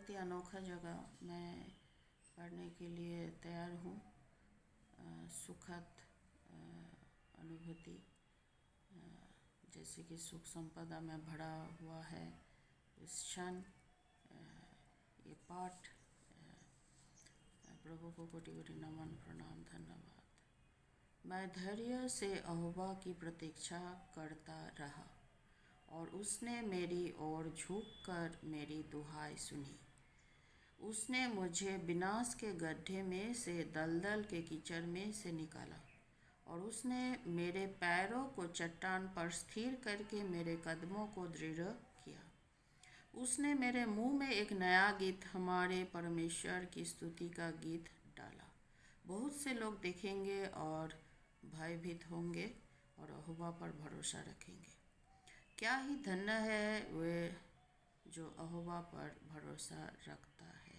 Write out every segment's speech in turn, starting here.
बहुत ही अनोखा जगह मैं पढ़ने के लिए तैयार हूँ। सुखद अनुभूति, जैसे कि सुख संपदा में भरा हुआ है इस क्षण। ये पाठ प्रभु को कोटि कोटि नमन प्रणाम धन्यवाद। मैं धैर्य से अहोवा की प्रतीक्षा करता रहा और उसने मेरी ओर झुककर मेरी दुहाई सुनी। उसने मुझे विनाश के गड्ढे में से, दलदल के कीचड़ में से निकाला और उसने मेरे पैरों को चट्टान पर स्थिर करके मेरे कदमों को दृढ़ किया। उसने मेरे मुंह में एक नया गीत, हमारे परमेश्वर की स्तुति का गीत डाला। बहुत से लोग देखेंगे और भयभीत होंगे और यहोवा पर भरोसा रखेंगे। क्या ही धन्य है वे जो यहोवा पर भरोसा रखता है,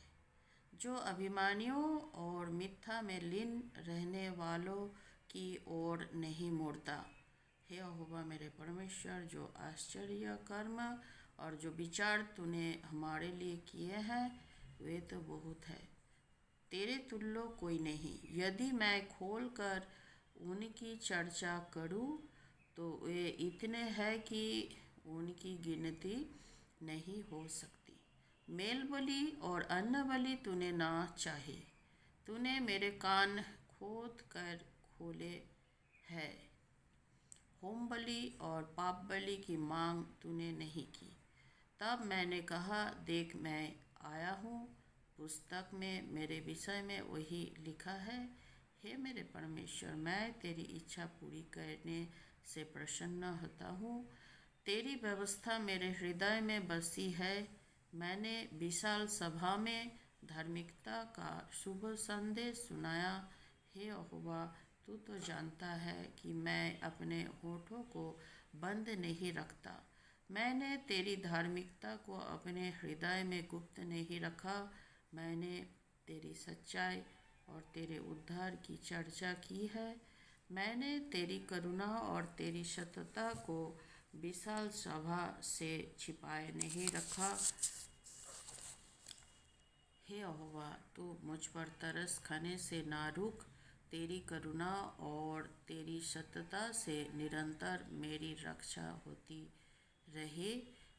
जो अभिमानियों और मिथ्या में लीन रहने वालों की ओर नहीं मुड़ता। हे यहोवा मेरे परमेश्वर, जो आश्चर्य कर्म और जो विचार तूने हमारे लिए किए हैं वे तो बहुत है, तेरे तुल्य कोई नहीं। यदि मैं खोलकर उनकी चर्चा करूं तो वे इतने हैं कि उनकी गिनती नहीं हो सकती। मेल बलि और अन्न बलि तूने ना चाहे। तूने मेरे कान खोद कर खोले है। होम बलि और पाप बलि की मांग तूने नहीं की। तब मैंने कहा, देख मैं आया हूँ। पुस्तक में मेरे विषय में वही लिखा है। हे मेरे परमेश्वर, मैं तेरी इच्छा पूरी करने से प्रसन्न होता हूँ। तेरी व्यवस्था मेरे हृदय में बसी है। मैंने विशाल सभा में धार्मिकता का शुभ संदेश सुनाया। हे यहोवा, तू तो जानता है कि मैं अपने होठों को बंद नहीं रखता। मैंने तेरी धार्मिकता को अपने हृदय में गुप्त नहीं रखा। मैंने तेरी सच्चाई और तेरे उद्धार की चर्चा की है। मैंने तेरी करुणा और तेरी सत्यता को विशाल सभा से छिपाए नहीं रखा। हे यहोवा, तू मुझ पर तरस खाने से ना रुक। तेरी करुणा और तेरी सत्यता से निरंतर मेरी रक्षा होती रहे,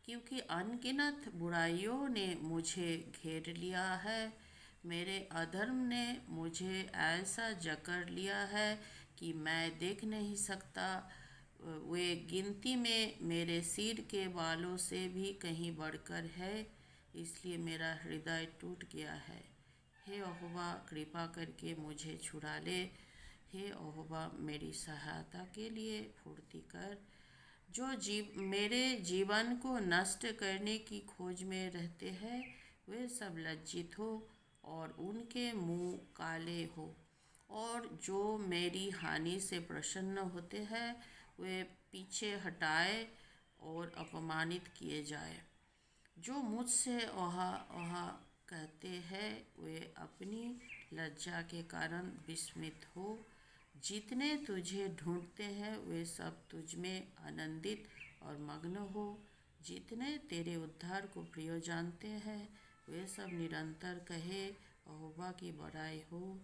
क्योंकि अनगिनत बुराइयों ने मुझे घेर लिया है। मेरे अधर्म ने मुझे ऐसा जकड़ लिया है कि मैं देख नहीं सकता। वे गिनती में मेरे सिर के बालों से भी कहीं बढ़कर है, इसलिए मेरा हृदय टूट गया है। हे यहोवा, कृपा करके मुझे छुड़ा ले। हे यहोवा, मेरी सहायता के लिए फुर्ती कर। जो मेरे जीवन को नष्ट करने की खोज में रहते हैं वे सब लज्जित हो और उनके मुंह काले हो। और जो मेरी हानि से प्रसन्न होते हैं वे पीछे हटाए और अपमानित किए जाए। जो मुझसे ओहा ओहा कहते हैं वे अपनी लज्जा के कारण विस्मित हो। जितने तुझे ढूंढते हैं वे सब तुझ में आनंदित और मग्न हो। जितने तेरे उद्धार को प्रिय जानते हैं वे सब निरंतर कहे, यहोवा की बड़ाई हो।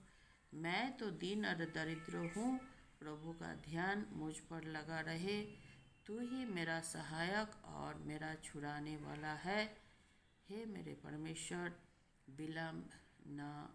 मैं तो दीन और दरिद्र हूँ, प्रभु का ध्यान मुझ पर लगा रहे। तू ही मेरा सहायक और मेरा छुड़ाने वाला है। हे मेरे परमेश्वर, विलम्ब न